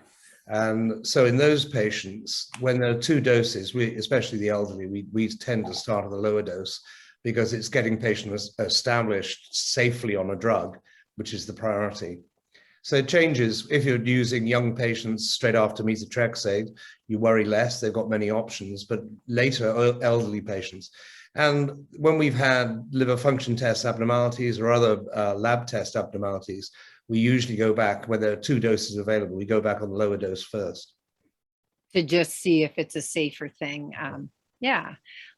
And so in those patients, when there are two doses, especially the elderly, we tend to start at the lower dose, because it's getting patients established safely on a drug, which is the priority. So it changes. If you're using young patients straight after methotrexate, you worry less, they've got many options, but later elderly patients. And when we've had liver function test abnormalities or other lab test abnormalities, we usually go back, when there are two doses available, we go back on the lower dose first. To just see if it's a safer thing. Yeah.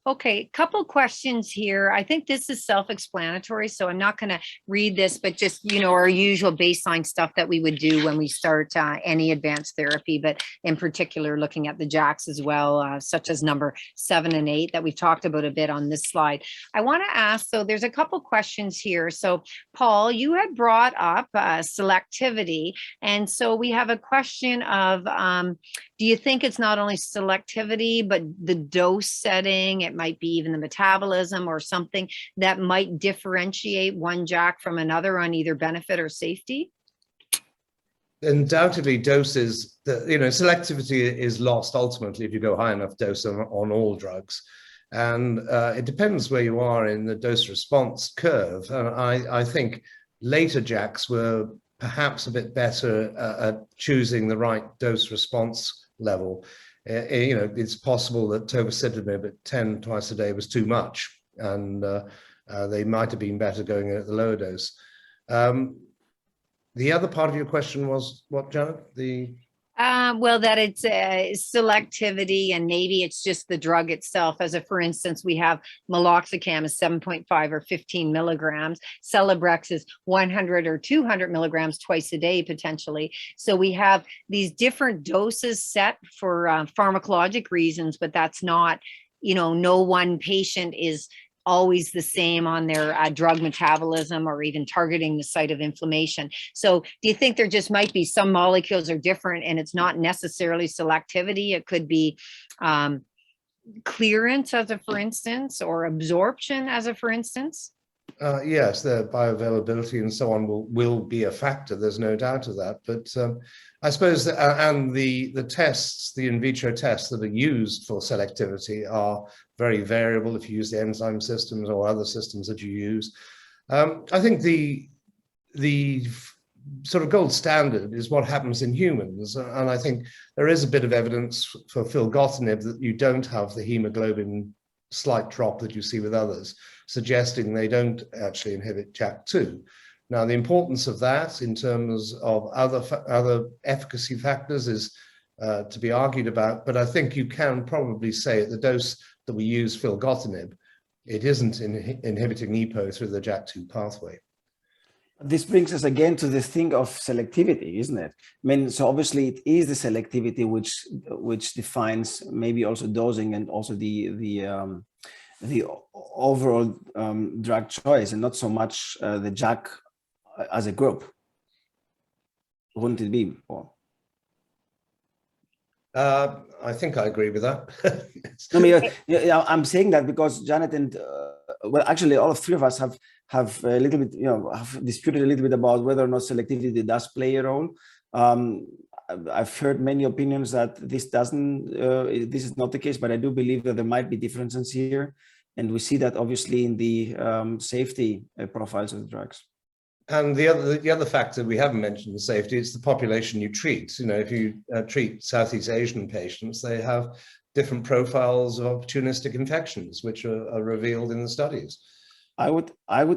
Okay, couple questions here. I think this is self-explanatory, so I'm not going to read this, but just, our usual baseline stuff that we would do when we start any advanced therapy, but in particular looking at the JAKs as well, such as number 7 and 8 that we've talked about a bit on this slide. I want to ask, so there's a couple questions here. So Paul, you had brought up selectivity, and so we have a question of, do you think it's not only selectivity, but the dose setting? It might be even the metabolism or something that might differentiate one JAK from another on either benefit or safety? Undoubtedly, doses, selectivity is lost ultimately if you go high enough dose on all drugs. And it depends where you are in the dose response curve. And I think later JAKs were perhaps a bit better at choosing the right dose response level. It's possible that tofacitinib at 10 twice a day was too much, and they might have been better going at the lower dose. The other part of your question was what, Janet? Well, that it's selectivity, and maybe it's just the drug itself. As for instance, we have meloxicam is 7.5 or 15 milligrams. Celebrex is 100 or 200 milligrams twice a day, potentially. So we have these different doses set for pharmacologic reasons, but that's not, no one patient is always the same on their drug metabolism or even targeting the site of inflammation. So do you think there just might be some molecules are different, and it's not necessarily selectivity? It could be clearance as a for instance, or absorption as a for instance? Yes, the bioavailability and so on will be a factor. There's no doubt of that. But I suppose that, and the tests, the in vitro tests that are used for selectivity are very variable if you use the enzyme systems or other systems that you use. I think the sort of gold standard is what happens in humans. And I think there is a bit of evidence for filgotinib that you don't have the hemoglobin slight drop that you see with others, suggesting they don't actually inhibit JAK2. Now, the importance of that in terms of other efficacy factors is to be argued about, but I think you can probably say at the dose that we use filgotinib, it isn't inhibiting EPO through the JAK2 pathway. This brings us again to the thing of selectivity, isn't it? I mean, so obviously it is the selectivity which defines maybe also dosing and also the the overall drug choice and not so much the JAK as a group. Wouldn't it be, Paul? I think I agree with that. No, I mean, yeah, I'm saying that because Janet and well, actually, all three of us have a little bit, have disputed a little bit about whether or not selectivity does play a role. I've heard many opinions that this doesn't. This is not the case, but I do believe that there might be differences here, and we see that obviously in the safety profiles of the drugs. And the other factor we haven't mentioned, the safety, it's the population you treat. If you treat Southeast Asian patients, they have different profiles of opportunistic infections, which are revealed in the studies. I would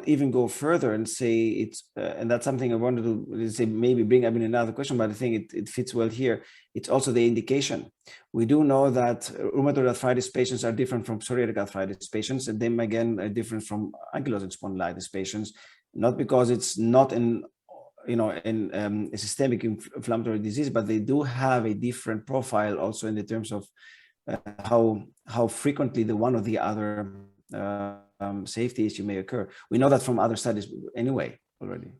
even go further and say it's, and that's something I wanted to say, maybe bring up in another question, but I think it fits well here. It's also the indication. We do know that rheumatoid arthritis patients are different from psoriatic arthritis patients, and then again are different from ankylosing spondylitis patients. Not because it's not a systemic inflammatory disease, but they do have a different profile also in the terms of how frequently the one or the other safety issue may occur. We know that from other studies anyway already.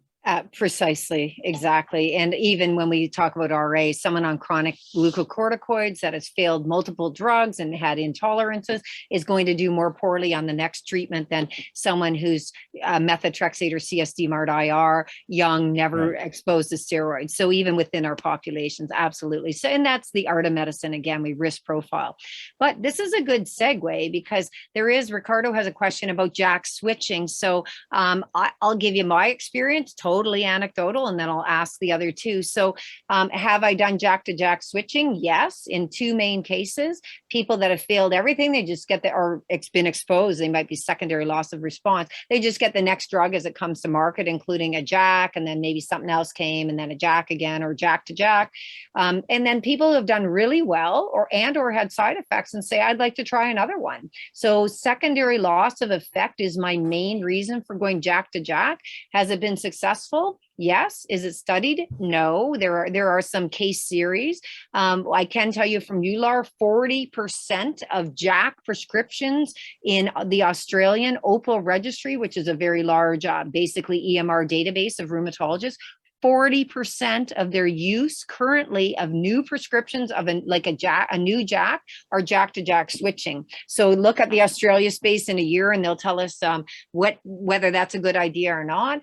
Precisely, exactly. And even when we talk about RA, someone on chronic glucocorticoids that has failed multiple drugs and had intolerances is going to do more poorly on the next treatment than someone who's methotrexate or CSD-MARD-IR, young, never exposed to steroids. So even within our populations, absolutely. So, and that's the art of medicine. Again, we risk profile. But this is a good segue because Ricardo has a question about JAK switching. So I'll give you my experience, totally anecdotal, and then I'll ask the other two. So have I done JAK to JAK switching? Yes, in two main cases. People that have failed everything, they just get or it's been exposed, they might be secondary loss of response. They just get the next drug as it comes to market, including a JAK, and then maybe something else came, and then a JAK again, or JAK to JAK. And then people who have done really well or had side effects and say, I'd like to try another one. So secondary loss of effect is my main reason for going JAK to JAK. Has it been successful? Yes. Is it studied? No. There are some case series. I can tell you from EULAR, 40% of JAK prescriptions in the Australian OPAL registry, which is a very large, basically EMR database of rheumatologists, 40% of their use currently of new prescriptions of a new JAK are JAK to JAK switching. So look at the Australia space in a year and they'll tell us whether that's a good idea or not.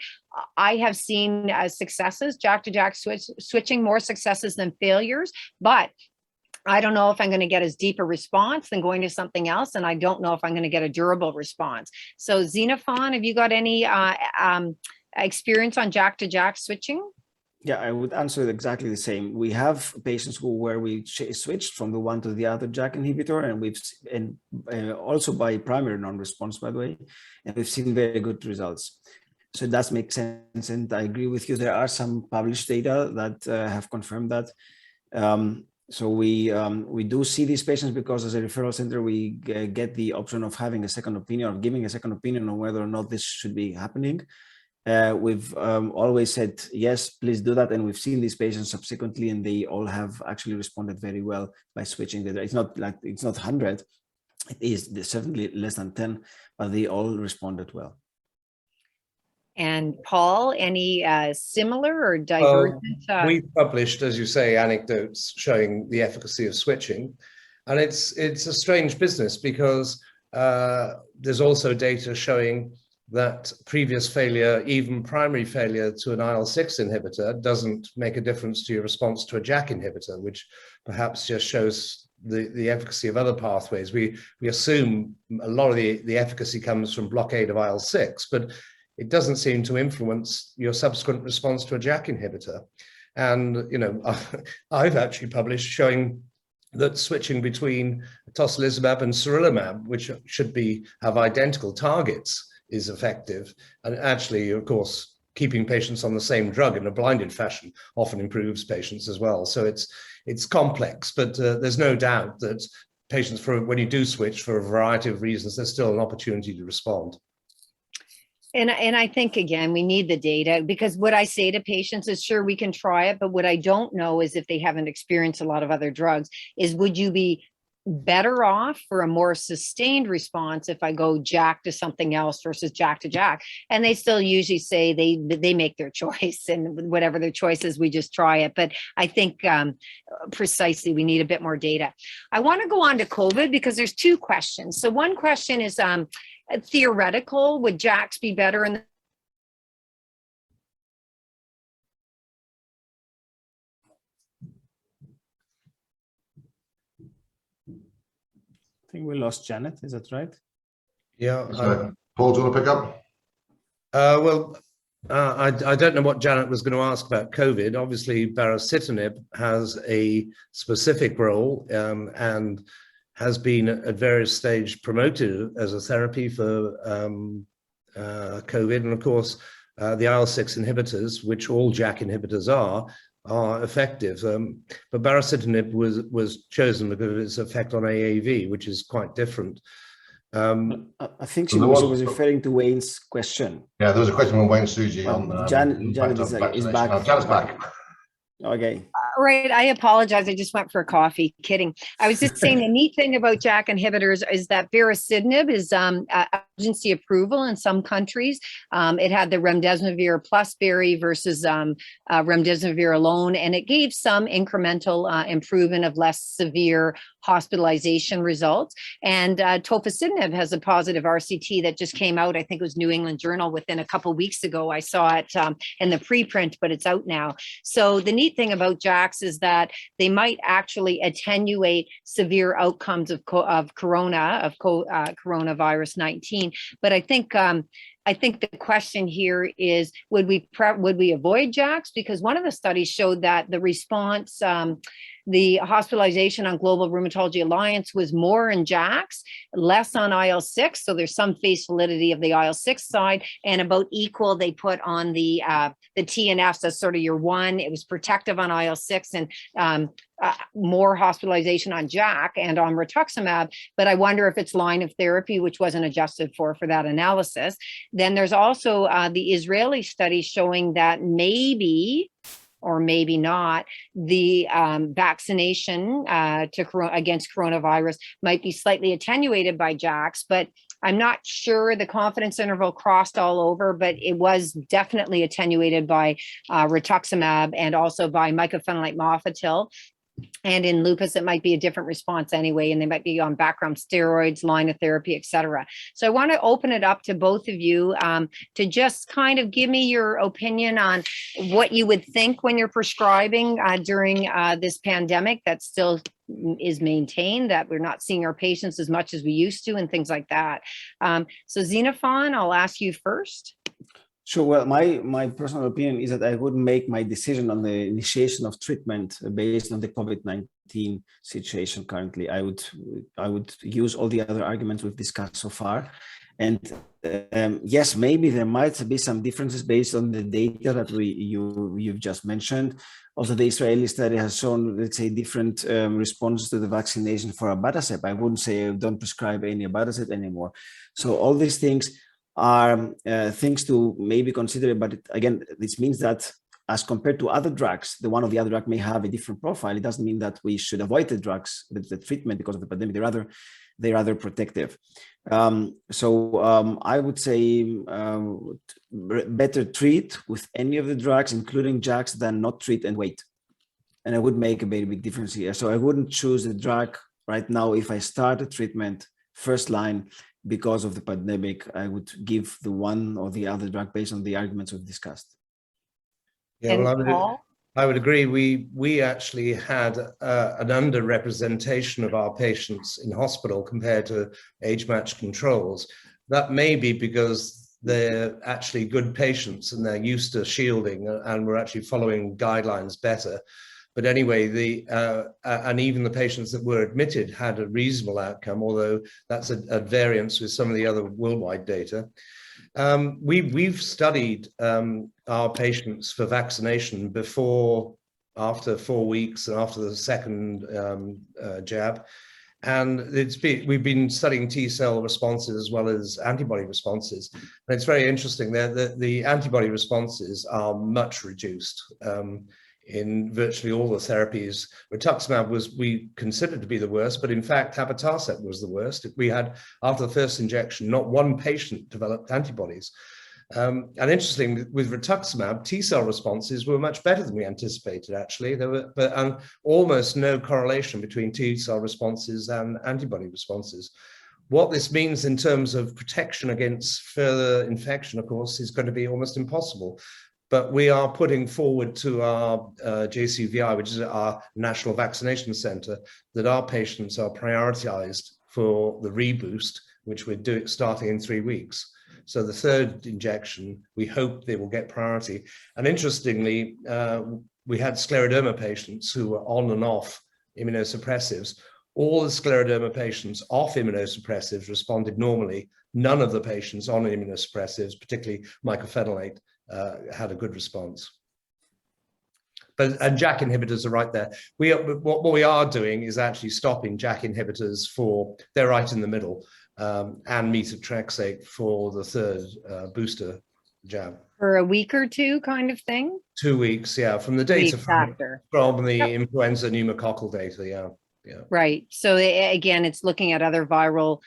I have seen successes, JAK to JAK switching, more successes than failures, but I don't know if I'm going to get as deep a response than going to something else. And I don't know if I'm going to get a durable response. So Xenofon, have you got any experience on JAK to JAK switching? Yeah, I would answer it exactly the same. We have patients where we switched from the one to the other JAK inhibitor, and also by primary non-response, by the way, and we've seen very good results. So it does make sense, and I agree with you. There are some published data that have confirmed that. So we do see these patients because as a referral center, we get the option of having a second opinion, of giving a second opinion on whether or not this should be happening. We've always said, yes, please do that. And we've seen these patients subsequently, and they all have actually responded very well by switching. It's not 100, it is certainly less than 10, but they all responded well. And Paul, any similar or divergent? We've published, as you say, anecdotes showing the efficacy of switching. And it's a strange business because there's also data showing that previous failure, even primary failure to an IL-6 inhibitor, doesn't make a difference to your response to a JAK inhibitor, which perhaps just shows the efficacy of other pathways. We assume a lot of the efficacy comes from blockade of IL-6, but it doesn't seem to influence your subsequent response to a JAK inhibitor. And, I've actually published showing that switching between tocilizumab and sarilumab, which should have identical targets, is effective. And actually, of course, keeping patients on the same drug in a blinded fashion often improves patients as well. So it's complex, but there's no doubt that patients, when you do switch for a variety of reasons, there's still an opportunity to respond. And I think, again, we need the data, because what I say to patients is, sure, we can try it, but what I don't know is, if they haven't experienced a lot of other drugs, is would you be better off for a more sustained response if I go JAK to something else versus JAK to JAK. And they still usually say they make their choice, and whatever their choice is, we just try it. But I think precisely we need a bit more data. I want to go on to COVID because there's two questions. So one question is theoretical, would JAKs be better in the I think we lost Janet, is that right? Yeah. Paul, do you want to pick up? I don't know what Janet was going to ask about COVID. Obviously, baricitinib has a specific role and has been at various stages promoted as a therapy for COVID. And of course, the IL-6 inhibitors, which all JAK inhibitors are effective. But baricitinib was chosen because of its effect on AAV, which is quite different. I think she was referring to Wayne's question. Yeah, there was a question from Wayne Suji on Janet is back. Janet's back. Okay. Right. I apologize. I just went for a coffee. Kidding. I was just saying the neat thing about JAK inhibitors is that baricitinib is emergency approval in some countries. It had the remdesivir plus bari versus remdesivir alone, and it gave some incremental improvement of less severe hospitalization results. And tofacitinib has a positive RCT that just came out. I think it was New England Journal within a couple of weeks ago. I saw it in the preprint, but it's out now. So the neat thing about JAKs is that they might actually attenuate severe outcomes of coronavirus 19. But I think the question here is, would we avoid JAKs? Because one of the studies showed that the response, the hospitalization on Global Rheumatology Alliance was more in JAKs, less on IL-6. So there's some face validity of the IL-6 side, and about equal they put on the TNFs as sort of your one. It was protective on IL-6 and more hospitalization on JAK and on rituximab. But I wonder if it's line of therapy, which wasn't adjusted for that analysis. Then there's also the Israeli study showing that maybe or maybe not, the vaccination against coronavirus might be slightly attenuated by JAKs, but I'm not sure the confidence interval crossed all over, but it was definitely attenuated by rituximab and also by mycophenolate mofetil. And in lupus, it might be a different response anyway, and they might be on background steroids, line of therapy, et cetera. So I want to open it up to both of you to just kind of give me your opinion on what you would think when you're prescribing during this pandemic that still is maintained, that we're not seeing our patients as much as we used to and things like that. So Xenofon, I'll ask you first. Sure. Well, my personal opinion is that I would make my decision on the initiation of treatment based on the COVID-19 situation currently. I would use all the other arguments we've discussed so far. And yes, maybe there might be some differences based on the data that you've just mentioned. Also, the Israeli study has shown, let's say, different responses to the vaccination for abatacept. I wouldn't say don't prescribe any abatacept anymore. So all these things are things to maybe consider, but again, this means that as compared to other drugs, the one or the other drug may have a different profile. It doesn't mean that we should avoid the drugs, the treatment because of the pandemic. They're rather protective. So I would say better treat with any of the drugs, including JAKs, than not treat and wait. And I would make a very big difference here. So I wouldn't choose a drug right now if I start a treatment first line. Because of the pandemic, I would give the one or the other drug based on the arguments we've discussed. Yeah, well, I would agree. We actually had an underrepresentation of our patients in hospital compared to age-matched controls. That may be because they're actually good patients and they're used to shielding and we're actually following guidelines better. But anyway, and even the patients that were admitted had a reasonable outcome, although that's a variance with some of the other worldwide data. We've studied our patients for vaccination before, after 4 weeks, and after the second jab. And we've been studying T-cell responses as well as antibody responses. And it's very interesting that the antibody responses are much reduced. in virtually all the therapies. Rituximab we considered to be the worst, but in fact, abatacept was the worst. We had, after the first injection, not one patient developed antibodies. And interestingly, with rituximab, T-cell responses were much better than we anticipated, actually. There were almost no correlation between T-cell responses and antibody responses. What this means in terms of protection against further infection, of course, is going to be almost impossible. But we are putting forward to our JCVI, which is our National Vaccination Center, that our patients are prioritized for the reboost, which we're starting in 3 weeks. So the third injection, we hope they will get priority. And interestingly, we had scleroderma patients who were on and off immunosuppressives. All the scleroderma patients off immunosuppressives responded normally. None of the patients on immunosuppressives, particularly mycophenolate, had a good response. And JAK inhibitors are right there. What we are doing is actually stopping JAK inhibitors they're right in the middle, and methotrexate for the third booster jab. For a week or two kind of thing? 2 weeks, yeah, from the data from the influenza pneumococcal data, yeah. Right. So again, it's looking at other viral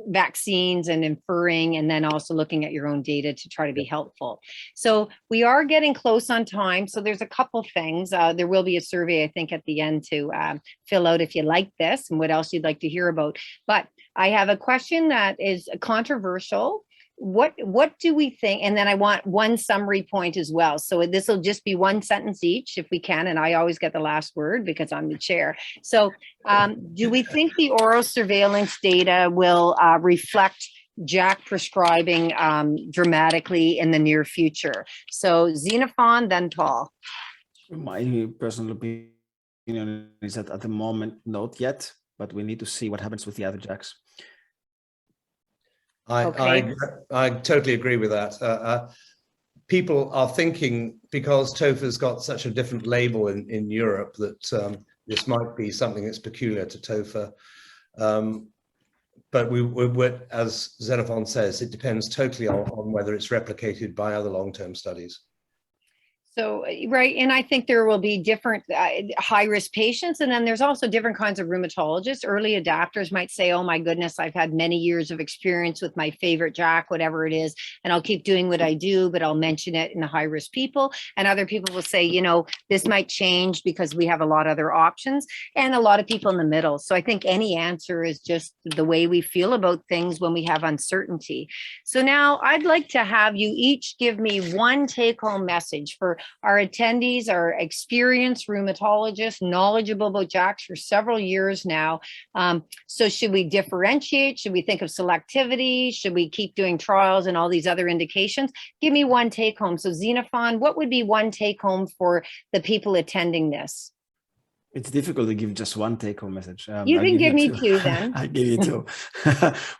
vaccines and inferring, and then also looking at your own data to try to be helpful. So we are getting close on time. So there's a couple things. There will be a survey, I think, at the end to fill out if you like this and what else you'd like to hear about. But I have a question that is controversial. What do we think? And then I want one summary point as well. So this will just be one sentence each if we can. And I always get the last word because I'm the chair. So do we think the oral surveillance data will reflect JAK prescribing dramatically in the near future? So Xenofon, then Paul. My personal opinion is that at the moment, not yet, but we need to see what happens with the other JAKs. I totally agree with that. People are thinking, because tofa's got such a different label in Europe, that this might be something that's peculiar to tofa. But as Xenofon says, it depends totally on whether it's replicated by other long-term studies. So, right. And I think there will be different high-risk patients. And then there's also different kinds of rheumatologists. Early adapters might say, oh my goodness, I've had many years of experience with my favorite JAK, whatever it is, and I'll keep doing what I do, but I'll mention it in the high-risk people. And other people will say, you know, this might change because we have a lot of other options, and a lot of people in the middle. So I think any answer is just the way we feel about things when we have uncertainty. So now I'd like to have you each give me one take-home message for our attendees, are experienced rheumatologists, knowledgeable about JAKs for several years now. So should we differentiate? Should we think of selectivity? Should we keep doing trials and all these other indications? Give me one take home. So Xenofon, what would be one take home for the people attending this? It's difficult to give just one take-home message. You can give me two then. I give you two.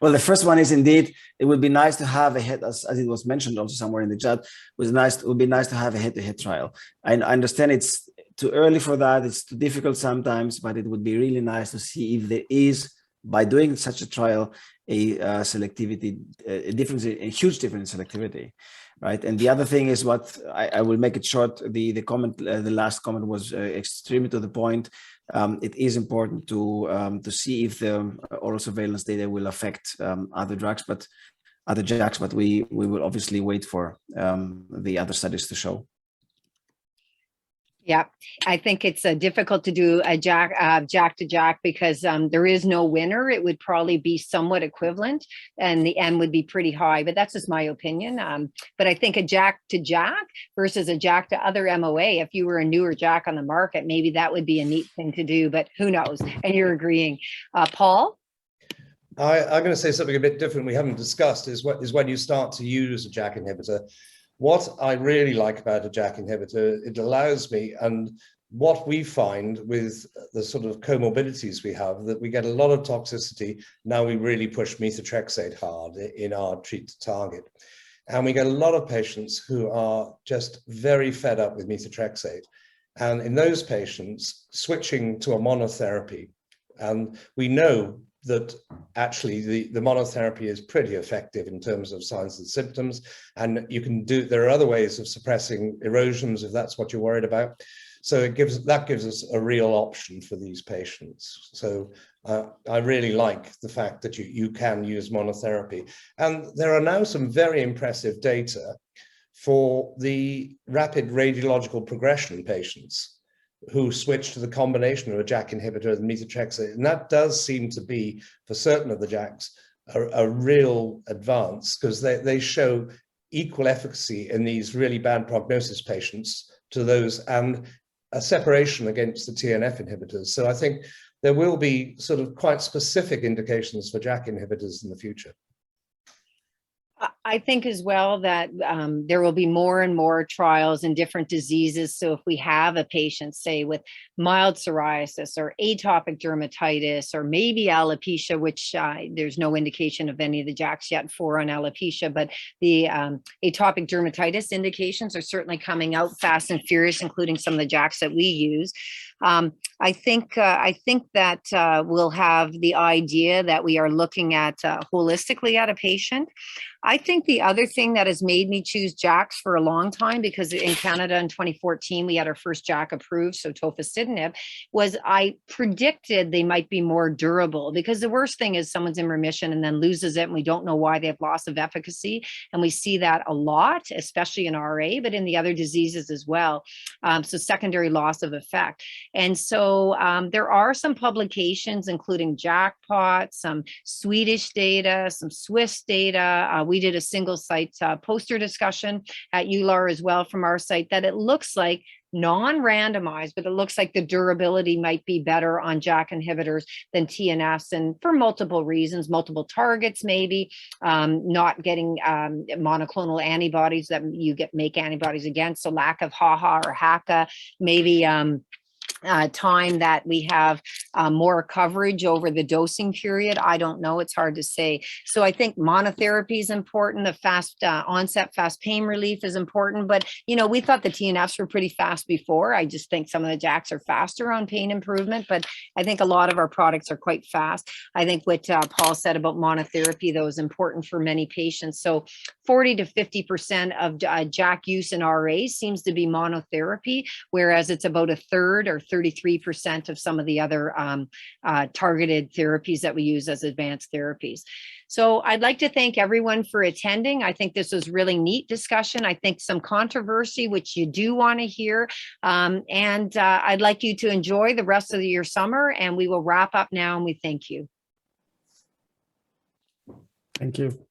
Well, the first one is indeed, it would be nice to have a head, as it was mentioned also somewhere in the chat, it would be nice to have a head-to-head trial. I understand it's too early for that. It's too difficult sometimes, but it would be really nice to see if there is, by doing such a trial, a selectivity, a huge difference in selectivity. Right, and the other thing is what I will make it short. The comment, the last comment was extremely to the point. It is important to see if the oral surveillance data will affect other JAKs, but we will obviously wait for the other studies to show. Yeah, I think it's difficult to do a JAK to JAK because there is no winner. It would probably be somewhat equivalent and the N would be pretty high, but that's just my opinion. But I think a JAK to JAK versus a JAK to other MOA, if you were a newer JAK on the market, maybe that would be a neat thing to do, but who knows? And you're agreeing. Paul? I'm going to say something a bit different we haven't discussed is when you start to use a JAK inhibitor. What I really like about a JAK inhibitor, it allows me, and what we find with the sort of comorbidities we have, that we get a lot of toxicity. Now we really push methotrexate hard in our treat to target. And we get a lot of patients who are just very fed up with methotrexate. And in those patients, switching to a monotherapy, and we know that actually the monotherapy is pretty effective in terms of signs and symptoms. And you can there are other ways of suppressing erosions if that's what you're worried about. So that gives us a real option for these patients. So I really like the fact that you can use monotherapy. And there are now some very impressive data for the rapid radiological progression patients who switch to the combination of a JAK inhibitor and methotrexate. And that does seem to be, for certain of the JAKs, a real advance, because they show equal efficacy in these really bad prognosis patients to those, and a separation against the TNF inhibitors. So I think there will be sort of quite specific indications for JAK inhibitors in the future. I think as well that there will be more and more trials in different diseases. So if we have a patient, say, with mild psoriasis or atopic dermatitis, or maybe alopecia, which there's no indication of any of the JAKs yet for on alopecia, but the atopic dermatitis indications are certainly coming out fast and furious, including some of the JAKs that we use. I think that we'll have the idea that we are looking at holistically at a patient. I think the other thing that has made me choose JAKs for a long time, because in Canada in 2014, we had our first JAK approved, so tofacitinib, was I predicted they might be more durable, because the worst thing is someone's in remission and then loses it, and we don't know why they have loss of efficacy. And we see that a lot, especially in RA, but in the other diseases as well. So secondary loss of effect. And so there are some publications, including Jackpot, some Swedish data, some Swiss data. We did a single site poster discussion at EULAR as well from our site, that it looks like non-randomized, but it looks like the durability might be better on JAK inhibitors than TNFs, and for multiple reasons, multiple targets, maybe not getting monoclonal antibodies that you make antibodies against, so lack of HAHA or HACA, maybe time that we have more coverage over the dosing period. I don't know, it's hard to say. So I think monotherapy is important. The fast onset, fast pain relief is important, but we thought the TNFs were pretty fast before. I just think some of the JAKs are faster on pain improvement, but I think a lot of our products are quite fast. I think what Paul said about monotherapy, though, is important for many patients. So 40 to 50% of JAK use in RA seems to be monotherapy, whereas it's about a third or 33% of some of the other targeted therapies that we use as advanced therapies. So I'd like to thank everyone for attending. I think this was really neat discussion. I think some controversy, which you do want to hear. And I'd like you to enjoy the rest of your summer, and we will wrap up now, and we thank you. Thank you.